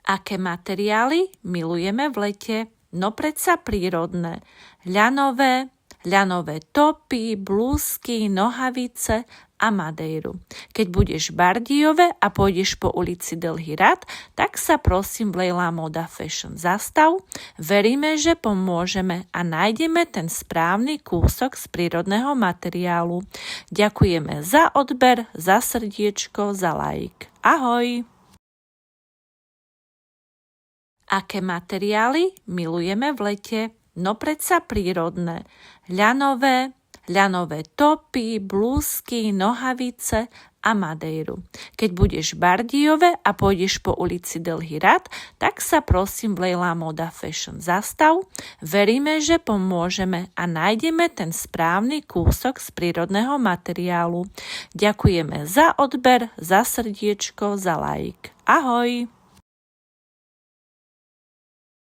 Aké materiály milujeme v lete? No predsa prírodné. Ľanové topy, blúzky, nohavice a madejru. Keď budeš v Bardejove a pôjdeš po ulici Dlhý rad, tak sa prosím v Leila Moda Fashion zastav. Veríme, že pomôžeme a nájdeme ten správny kúsok z prírodného materiálu. Ďakujeme za odber, za srdiečko, za like. Ahoj! Aké materiály milujeme v lete? No predsa prírodné. Ľanové topy, blúzky, nohavice a madejru. Keď budeš v Bardejove a pôjdeš po ulici Dlhý rad, tak sa prosím v Leila Moda Fashion zastav. Veríme, že pomôžeme a nájdeme ten správny kúsok z prírodného materiálu. Ďakujeme za odber, za srdiečko, za like. Ahoj!